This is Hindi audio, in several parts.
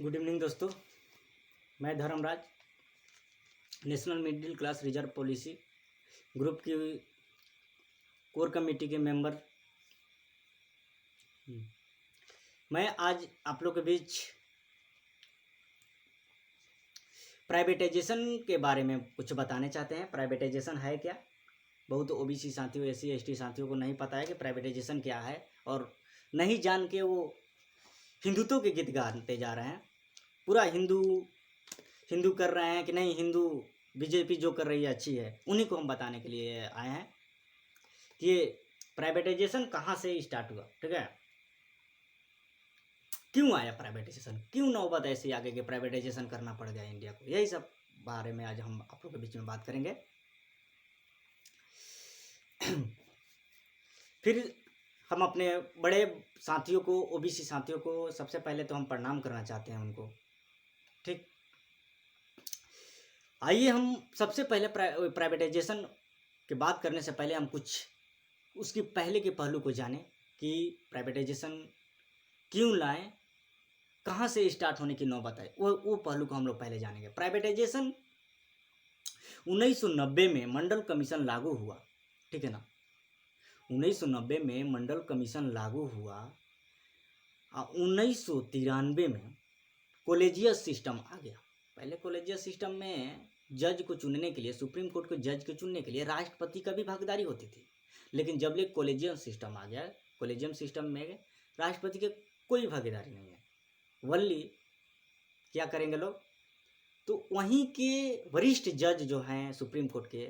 गुड इवनिंग दोस्तों। मैं Dharmraj, national middle class reserve policy group की कोर कमेटी के मेंबर। मैं आज आप लोग के बीच प्राइवेटाइजेशन के बारे में कुछ बताने चाहते हैं। प्राइवेटाइजेशन है क्या? बहुत ओबीसी साथियों, एससी एसटी साथियों को नहीं पता है कि प्राइवेटाइजेशन क्या है, और नहीं जान के वो हिंदुत्व के गीत गाते जा रहे हैं। पूरा हिंदू कर रहे हैं कि नहीं, हिंदू बीजेपी जो कर रही है अच्छी है। उन्हीं को हम बताने के लिए आए हैं कि ये प्राइवेटाइजेशन कहाँ से स्टार्ट हुआ, ठीक है? क्यों आया प्राइवेटाइजेशन, क्यों नौबत ऐसी आगे कि प्राइवेटाइजेशन करना पड़ गया इंडिया को। यही सब बारे में आज हम आप लोग के बीच में बात करेंगे। फिर हम अपने बड़े साथियों को, ओबीसी साथियों को सबसे पहले तो हम प्रणाम करना चाहते हैं उनको, ठीक। आइए हम सबसे पहले प्राइवेटाइजेशन की बात करने से पहले हम कुछ उसकी पहले के पहलू को जानें कि प्राइवेटाइजेशन क्यों लाएं, कहाँ से स्टार्ट होने की नौबत है, वो पहलू को हम लोग पहले जानेंगे। प्राइवेटाइजेशन 1990 में मंडल कमीशन लागू हुआ, ठीक है ना। 1990 में मंडल कमीशन लागू हुआ। 1993 में कॉलेजियस सिस्टम आ गया। पहले कॉलेजियस सिस्टम में जज को चुनने के लिए, सुप्रीम कोर्ट को जज को चुनने के लिए राष्ट्रपति का भी भागीदारी होती थी। लेकिन जब ले कॉलेजियम सिस्टम आ गया, कॉलेजियम सिस्टम में राष्ट्रपति के कोई भागीदारी नहीं है। वल्ली क्या करेंगे लोग, तो वहीं के वरिष्ठ जज जो हैं सुप्रीम कोर्ट के,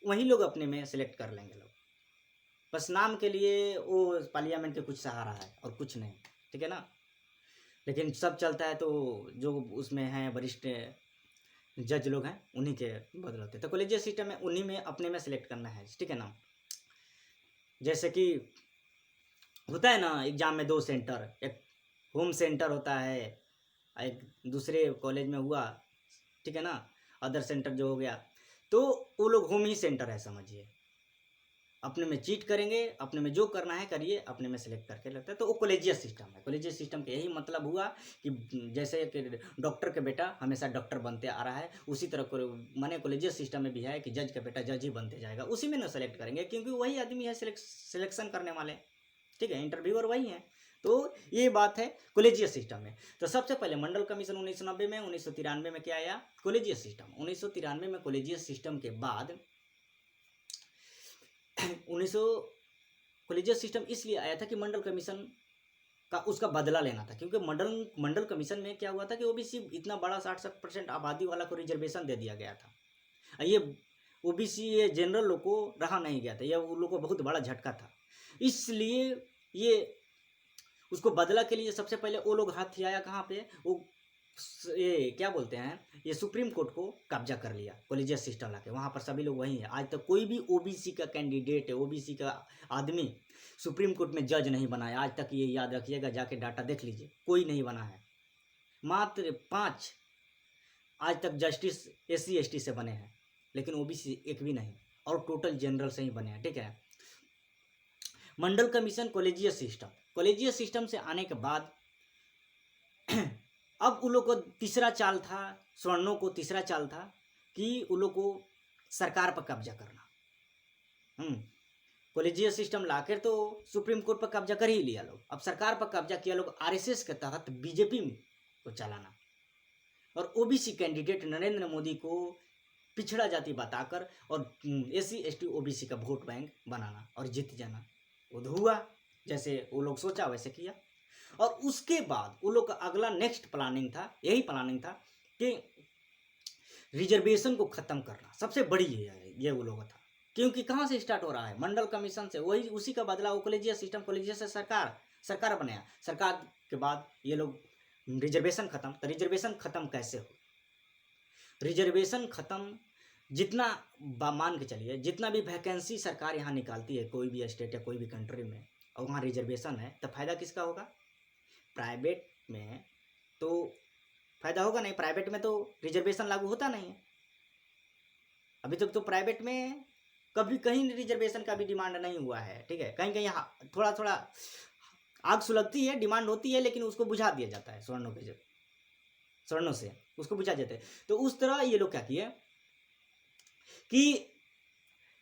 वहीं लोग अपने में सिलेक्ट कर लेंगे लोग। बस नाम के लिए वो पार्लियामेंट के कुछ सहारा है और कुछ नहीं, ठीक है ना। लेकिन सब चलता है तो जो उसमें हैं वरिष्ठ जज लोग हैं उन्हीं के बदलते। तो कॉलेजियस सिस्टम में उन्हीं में अपने में सिलेक्ट करना है, ठीक है ना। जैसे कि होता है ना एग्जाम में 2 सेंटर, एक होम सेंटर होता है, एक दूसरे कॉलेज में हुआ, ठीक है ना, अदर सेंटर जो हो गया। तो वो लोग होम ही सेंटर है समझिए। अपने में चीट करेंगे, अपने में जो करना है करिए, अपने में सेलेक्ट करके लगता है। तो वो कॉलेजियस सिस्टम है। कॉलेजियस सिस्टम का यही मतलब हुआ कि जैसे कि डॉक्टर के बेटा हमेशा डॉक्टर बनते आ रहा है, उसी तरह माने कॉलेजियस सिस्टम में भी है कि जज का बेटा जज ही बनते जाएगा, उसी में ना सेलेक्ट करेंगे, क्योंकि वही आदमी है सिलेक्शन करने वाले, ठीक है, इंटरव्यूअर वही है। तो ये बात है कॉलेजियस सिस्टम में। तो सबसे पहले मंडल कमीशन 1990 में, 1993 में क्या आया, कॉलेजियस सिस्टम। 1993 में कॉलेजियस सिस्टम के बाद 1900 कॉलेजियस सिस्टम इसलिए आया था कि मंडल कमीशन का उसका बदला लेना था। क्योंकि मंडल कमीशन में क्या हुआ था कि ओबीसी इतना बड़ा 60% आबादी वाला को रिजर्वेशन दे दिया गया था। ये ओबीसी ये जनरल लोग को रहा नहीं गया था, यह उन लोग को बहुत बड़ा झटका था। इसलिए ये उसको बदला के लिए सबसे पहले वो लोग हाथ आया कहाँ पे, वो ये क्या बोलते हैं, ये सुप्रीम कोर्ट को कब्जा कर लिया कॉलेजियस सिस्टम लाके। वहाँ पर सभी लोग वही है। आज तक कोई भी ओबीसी का कैंडिडेट है, ओबीसी का आदमी सुप्रीम कोर्ट में जज नहीं बना है आज तक। ये याद रखिएगा, जाके डाटा देख लीजिए, कोई नहीं बना है। मात्र 5 आज तक जस्टिस एससी एसटी से बने हैं, लेकिन ओबीसी एक भी नहीं, और टोटल जनरल से ही बने हैं, ठीक है। मंडल कमीशन कॉलेजियस सिस्टम से आने के बाद अब उन लोग को तीसरा चाल था, स्वर्णों को तीसरा चाल था कि उन लोग को सरकार पर कब्जा करना। कॉलेजियस सिस्टम लाकर तो सुप्रीम कोर्ट पर कब्जा कर ही लिया लोग, अब सरकार पर कब्जा किया लोग, आरएसएस के तहत बीजेपी को चलाना, और ओबीसी कैंडिडेट नरेंद्र मोदी को पिछड़ा जाति बताकर और एससी एसटी ओबीसी का वोट बैंक बनाना और जीत जाना। वो हुआ, जैसे वो लोग सोचा वैसे किया। और उसके बाद वो लोग का अगला नेक्स्ट प्लानिंग था, यही प्लानिंग था कि रिजर्वेशन को ख़त्म करना। सबसे बड़ी ये वो लोगों था, क्योंकि कहाँ से स्टार्ट हो रहा है, मंडल कमीशन से। वही उसी का बदला वो कॉलेजियस सिस्टम, कॉलेजियस से सरकार बनाया। सरकार के बाद ये लोग रिजर्वेशन ख़त्म। तो रिजर्वेशन ख़त्म कैसे हो, रिजर्वेशन ख़त्म जितना मान के चलिए, जितना भी वैकेंसी सरकार यहाँ निकालती है, कोई भी स्टेट या कोई भी कंट्री में, और वहाँ रिजर्वेशन है, तो फ़ायदा किसका होगा, प्राइवेट में तो फायदा होगा नहीं। प्राइवेट में तो रिजर्वेशन लागू होता नहीं है अभी तक। तो प्राइवेट में कभी कहीं रिजर्वेशन का भी डिमांड नहीं हुआ है, ठीक है। कहीं कहीं थोड़ा थोड़ा आग सुलगती है, डिमांड होती है, लेकिन उसको बुझा दिया जाता है स्वर्णों के जब। स्वर्णों से, उसको पूछा जाता है। तो उस तरह ये लोग क्या किए कि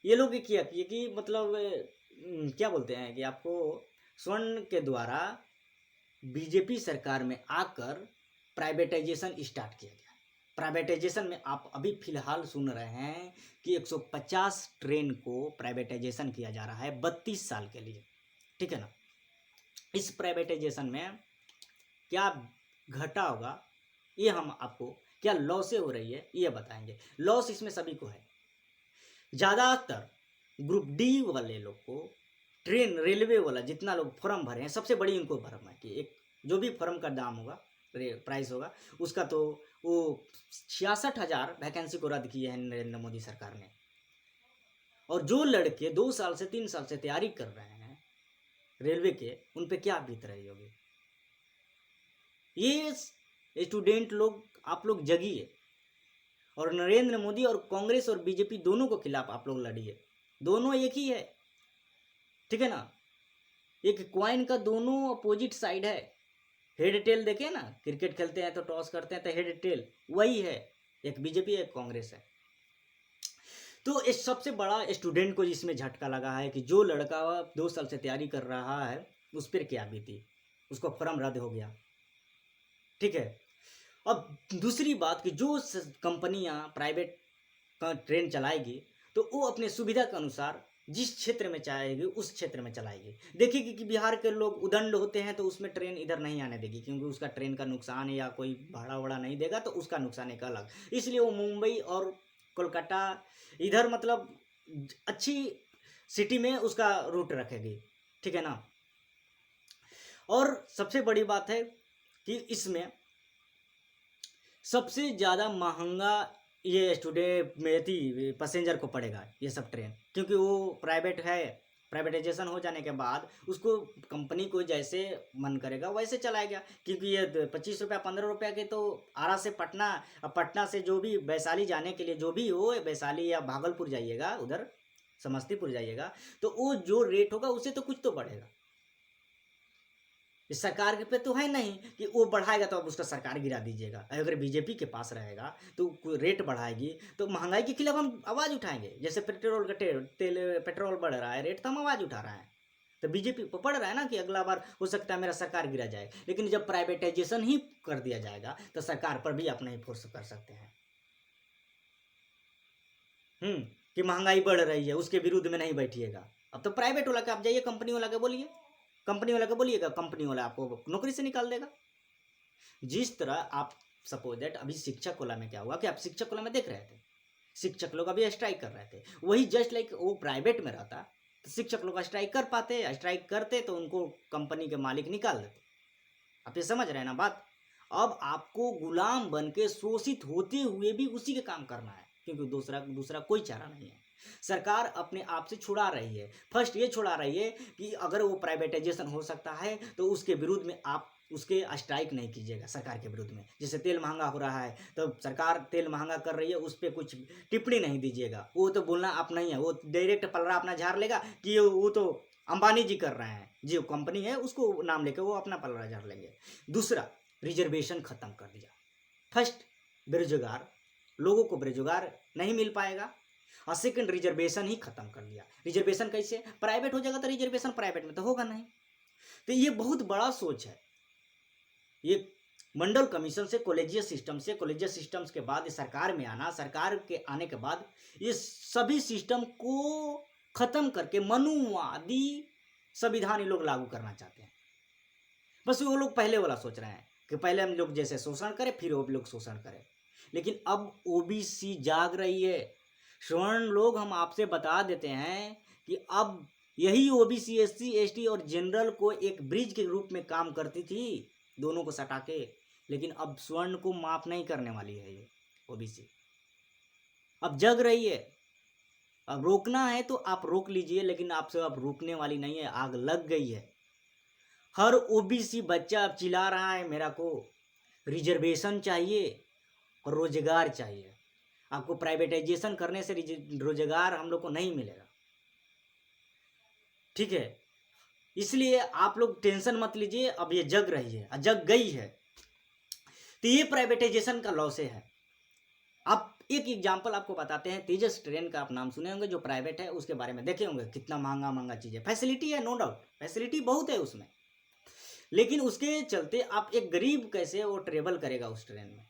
ये लोग क्या किए कि मतलब क्या बोलते हैं कि आपको स्वर्ण के द्वारा बीजेपी सरकार में आकर प्राइवेटाइजेशन स्टार्ट किया गया। प्राइवेटाइजेशन में आप अभी फिलहाल सुन रहे हैं कि 150 ट्रेन को प्राइवेटाइजेशन किया जा रहा है 32 साल के लिए, ठीक है ना। इस प्राइवेटाइजेशन में क्या घटा होगा ये हम आपको, क्या लॉस हो रही है ये बताएंगे। लॉस इसमें सभी को है, ज़्यादातर ग्रुप डी वाले लोग को, ट्रेन रेलवे वाला जितना लोग फॉर्म भरे हैं सबसे बड़ी उनको भरम है कि एक जो भी फॉर्म का दाम होगा, प्राइस होगा उसका, तो वो 66,000 वैकेंसी को रद्द किए हैं नरेंद्र मोदी सरकार ने। और जो लड़के 2 साल से 3 साल से तैयारी कर रहे हैं रेलवे के, उन पे क्या बीत रही होगी। ये स्टूडेंट लोग, आप लोग जगिए और नरेंद्र मोदी और कांग्रेस और बीजेपी दोनों को खिलाफ आप लोग लड़िए। दोनों एक ही है, ठीक है ना। एक क्वाइन का दोनों अपोजिट साइड है। हेड टेल देखे ना, क्रिकेट खेलते हैं तो टॉस करते हैं तो हेड टेल वही है, एक बीजेपी एक कांग्रेस है। तो इस सबसे बड़ा स्टूडेंट को जिसमें झटका लगा है कि जो लड़का 2 साल से तैयारी कर रहा है उस पर क्या बीती, उसको फॉर्म रद्द हो गया, ठीक है। अब दूसरी बात कि जो कंपनियां प्राइवेट का ट्रेन चलाएगी तो वो अपने सुविधा के अनुसार जिस क्षेत्र में चाहेगी उस क्षेत्र में चलाएगी। देखिए कि बिहार के लोग उदंड होते हैं तो उसमें ट्रेन इधर नहीं आने देगी क्योंकि उसका ट्रेन का नुकसान है या कोई भाड़ा वड़ा नहीं देगा तो उसका नुकसान एक अलग, इसलिए वो मुंबई और कोलकाता इधर मतलब अच्छी सिटी में उसका रूट रखेगी, ठीक है ना। और सबसे बड़ी बात है कि इसमें सबसे ज़्यादा महंगा ये स्टूडेंट में थी पैसेंजर को पड़ेगा ये सब ट्रेन, क्योंकि वो प्राइवेट है। प्राइवेटाइजेशन हो जाने के बाद उसको कंपनी को जैसे मन करेगा वैसे चलाएगा, क्योंकि ये 25 रुपया 15 रुपया के तो आरा से पटना, अब पटना से जो भी वैशाली जाने के लिए जो भी हो, वैशाली या भागलपुर जाइएगा, उधर समस्तीपुर जाइएगा तो वो जो रेट होगा उससे तो कुछ तो बढ़ेगा। इस सरकार के पे तो है नहीं कि वो बढ़ाएगा तो अब उसका सरकार गिरा दीजिएगा। अगर बीजेपी के पास रहेगा तो रेट बढ़ाएगी तो महंगाई के खिलाफ हम आवाज़ उठाएंगे। जैसे पेट्रोल का तेल पेट्रोल बढ़ रहा है रेट, तो हम आवाज़ उठा रहे हैं। तो बीजेपी को पड़ रहा है ना कि अगला बार हो सकता है मेरा सरकार गिरा जाए, लेकिन जब प्राइवेटाइजेशन ही कर दिया जाएगा तो सरकार पर भी अपना ही फोर्स कर सकते हैं। कि महंगाई बढ़ रही है उसके विरुद्ध में नहीं बैठिएगा। अब तो प्राइवेट वाला के आप जाइए, कंपनी वाला के बोलिए, कंपनी वाला को बोलिएगा, कंपनी वाला आपको नौकरी से निकाल देगा। जिस तरह आप सपोज दैट अभी शिक्षक वाला में क्या हुआ कि आप शिक्षक वाला में देख रहे थे, शिक्षक लोग अभी स्ट्राइक कर रहे थे, वही जस्ट लाइक वो प्राइवेट में रहता तो शिक्षक लोग स्ट्राइक कर पाते, स्ट्राइक करते तो उनको कंपनी के मालिक निकाल देते। आप ये समझ रहे हैं ना बात। अब आपको गुलाम बन के शोषित होते हुए भी उसी के काम करना है, क्योंकि दूसरा कोई चारा नहीं है। सरकार अपने आप से छुड़ा रही है। फर्स्ट ये छुड़ा रही है कि अगर वो प्राइवेटाइजेशन हो सकता है तो उसके विरुद्ध में आप उसके स्ट्राइक नहीं कीजिएगा सरकार के विरुद्ध में। जैसे तेल महंगा हो रहा है तो सरकार तेल महंगा कर रही है, उस पर कुछ टिप्पणी नहीं दीजिएगा। वो तो बोलना आप नहीं है, वो डायरेक्ट पलड़ा अपना झाड़ लेगा कि वो तो अंबानी जी कर रहे हैं, जो कंपनी है उसको नाम लेकर वो अपना पलड़ा झाड़ लेंगे। दूसरा, रिजर्वेशन खत्म कर दिया। फर्स्ट, बेरोजगार लोगों को बेरोजगार नहीं मिल पाएगा, और सेकंड रिजर्वेशन ही खत्म कर दिया। रिजर्वेशन कैसे, प्राइवेट हो जाएगा तो रिजर्वेशन प्राइवेट में तो होगा नहीं। तो ये बहुत बड़ा सोच है। ये मंडल कमीशन से कॉलेजियस सिस्टम से, कॉलेजियस सिस्टम्स के बाद सरकार में आना, सरकार के आने के बाद ये सभी सिस्टम को खत्म करके मनुवादी संविधान ये लोग लागू करना चाहते हैं। बस वो लोग पहले वाला सोच रहे हैं कि पहले हम लोग जैसे शोषण करें फिर वो लोग शोषण करें। लेकिन अब ओबीसी जाग रही है। स्वर्ण लोग, हम आपसे बता देते हैं कि अब यही ओबीसी एससी एसटी और जनरल को एक ब्रिज के रूप में काम करती थी, दोनों को सटा के। लेकिन अब स्वर्ण को माफ नहीं करने वाली है ये ओबीसी। अब जग रही है। अब रोकना है तो आप रोक लीजिए, लेकिन आपसे अब रुकने वाली नहीं है, आग लग गई है। हर ओबीसी बच्चा अब चिल्ला रहा है मेरा को रिजर्वेशन चाहिए और रोजगार चाहिए। आपको प्राइवेटाइजेशन करने से रोजगार हम लोग को नहीं मिलेगा, ठीक है। इसलिए आप लोग टेंशन मत लीजिए, अब ये जग रही है, जग गई है। तो ये प्राइवेटाइजेशन का लॉस है। आप एक एग्जांपल आपको बताते हैं, तेजस ट्रेन का आप नाम सुने होंगे, जो प्राइवेट है, उसके बारे में देखे होंगे, कितना महंगा महंगा चीज़ है। फैसिलिटी है, नो डाउट फैसिलिटी बहुत है उसमें, लेकिन उसके चलते आप एक गरीब कैसे वो ट्रेवल करेगा उस ट्रेन में।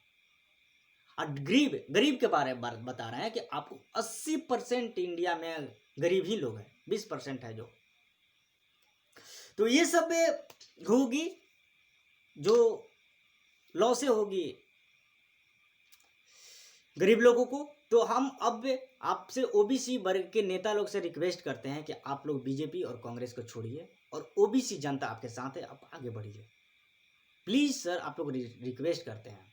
और गरीब गरीब के बारे में बता रहे हैं कि आपको 80% इंडिया में गरीब ही लोग हैं, 20% है जो। तो ये सब होगी जो लॉसे होगी गरीब लोगों को। तो हम अब आपसे ओबीसी वर्ग के नेता लोग से रिक्वेस्ट करते हैं कि आप लोग बीजेपी और कांग्रेस को छोड़िए और ओबीसी जनता आपके साथ है, आप आगे बढ़िए प्लीज सर। आप लोग रिक्वेस्ट करते हैं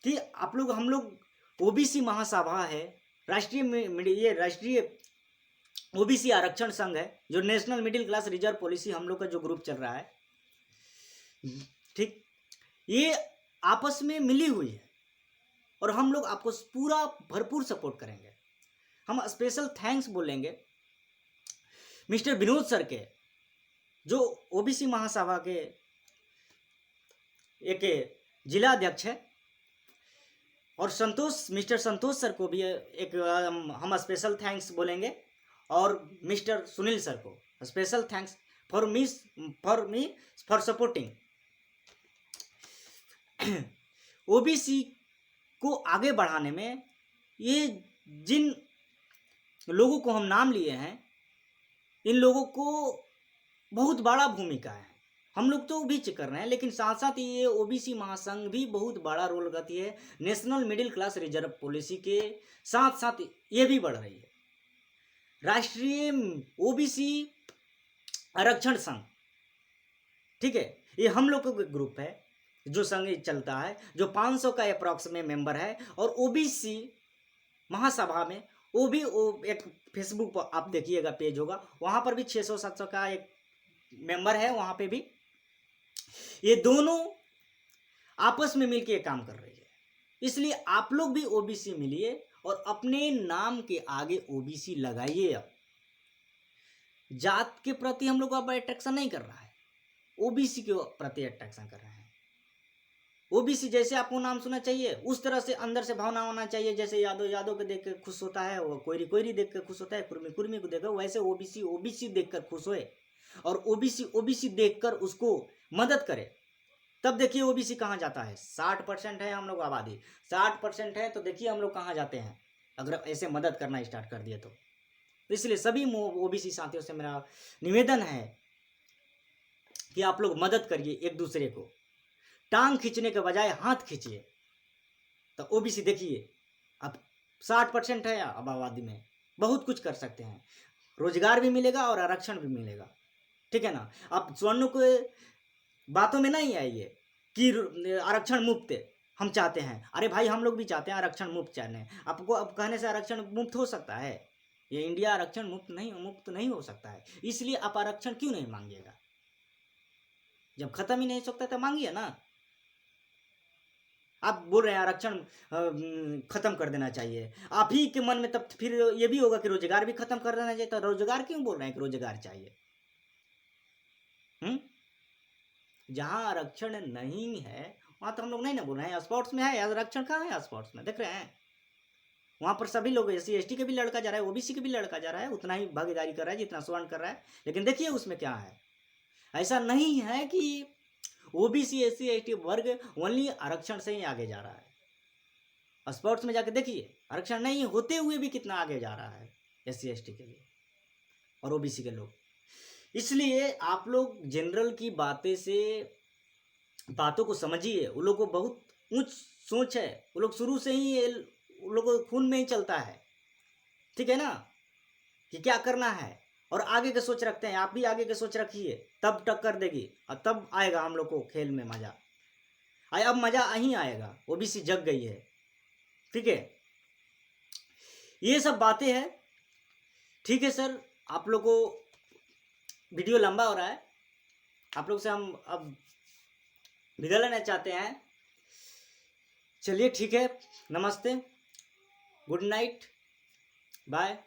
कि आप लोग, हम लोग ओबीसी महासभा है, राष्ट्रीय ओबीसी आरक्षण संघ है, जो national middle class reserve policy हम लोग का जो ग्रुप चल रहा है, ठीक, ये आपस में मिली हुई है और हम लोग आपको पूरा भरपूर सपोर्ट करेंगे। हम स्पेशल थैंक्स बोलेंगे मिस्टर विनोद सर के, जो ओबीसी महासभा के एक जिला अध्यक्ष है, और मिस्टर संतोष सर को भी एक हम स्पेशल थैंक्स बोलेंगे, और मिस्टर सुनील सर को special thanks for supporting OBC को आगे बढ़ाने में। ये जिन लोगों को हम नाम लिए हैं, इन लोगों को बहुत बड़ा भूमिका है। हम लोग तो भी कर रहे हैं, लेकिन साथ साथ ये ओबीसी महासंघ भी बहुत बड़ा रोल करती है। National middle class reserve policy के साथ साथ ये भी बढ़ रही है। राष्ट्रीय ओबीसी आरक्षण संघ, ठीक है, ये हम लोग का ग्रुप है जो संघ चलता है, जो 500 का अप्रॉक्स में मेंबर है। और ओबीसी महासभा में वो भी एक फेसबुक पर आप देखिएगा पेज होगा, वहाँ पर भी 600-700 का एक मेंबर है। वहाँ पे भी ये दोनों आपस में मिलकर काम कर रही है। इसलिए आप लोग भी ओबीसी मिलिए और अपने नाम के आगे ओबीसी लगाइए। अब जात के प्रति हम लोग अब अट्रैक्शन नहीं कर रहा है, ओबीसी के प्रति अट्रैक्शन कर रहे हैं। ओबीसी जैसे आपको नाम सुनना चाहिए, उस तरह से अंदर से भावना होना चाहिए। जैसे यादव को देख कर खुश होता है, वो कोयरी देख कर खुश होता है, कुर्मी को देखकर, वैसे ओबीसी देखकर खुश होए और ओबीसी देखकर उसको मदद करे। तब देखिए ओबीसी कहाँ जाता है। 60% है हम लोग आबादी, 60% है, तो देखिए हम लोग कहाँ जाते हैं अगर ऐसे मदद करना स्टार्ट कर दिए तो। इसलिए सभी ओबीसी साथियों से मेरा निवेदन है कि आप लोग मदद करिए एक दूसरे को, टांग खींचने के बजाय हाथ खींचिए। तो ओबीसी देखिए अब 60% है, अब आबादी में बहुत कुछ कर सकते हैं, रोजगार भी मिलेगा और आरक्षण भी मिलेगा, ठीक है ना। अब स्वर्ण को बातों में नहीं आइए कि आरक्षण मुक्त हम चाहते हैं। अरे भाई, हम लोग भी चाहते हैं आरक्षण मुक्त चाहते हैं। आपको अब कहने से आरक्षण मुक्त हो सकता है? ये इंडिया आरक्षण मुक्त नहीं हो सकता है। इसलिए आप आरक्षण क्यों नहीं मांगिएगा? जब खत्म ही नहीं हो सकता तो मांगिए ना। आप बोल रहे हैं आरक्षण खत्म कर देना चाहिए, आप ही के मन में तब फिर ये भी होगा कि रोजगार भी खत्म कर देना चाहिए। तो रोजगार क्यों बोल रहे हैं कि रोजगार चाहिए? जहां आरक्षण नहीं है वहां तो हम लोग नहीं ना बोल रहे हैं। स्पोर्ट्स में है आरक्षण, कहाँ है स्पोर्ट्स में? देख रहे हैं वहां पर सभी लोग, SC ST के भी लड़का जा रहा है, ओबीसी के भी लड़का जा रहा है, उतना ही भागीदारी कर रहा है जितना स्वर्ण कर रहा है। लेकिन देखिए उसमें क्या है, ऐसा नहीं है कि ओबीसी SC ST वर्ग ओनली आरक्षण से ही आगे जा रहा है। स्पोर्ट्स में जाके देखिए आरक्षण नहीं होते हुए भी कितना आगे जा रहा है SC ST के लिए और ओबीसी के लोग। इसलिए आप लोग जनरल की बातों को समझिए। वो लोग को बहुत ऊंच सोच है, वो लोग शुरू से ही वो लोग को खून में ही चलता है, ठीक है ना, कि क्या करना है और आगे के सोच रखते हैं। आप भी आगे के सोच रखिए, तब टक्कर देगी और तब आएगा हम लोग को खेल में मजा। अब मजा यहीं आएगा, ओबीसी जग गई है, ठीक है। ये सब बातें हैं, ठीक है सर। आप लोग को वीडियो लंबा हो रहा है, आप लोग से हम अब विदा लेना चाहते हैं। चलिए ठीक है, नमस्ते, गुड नाइट, बाय।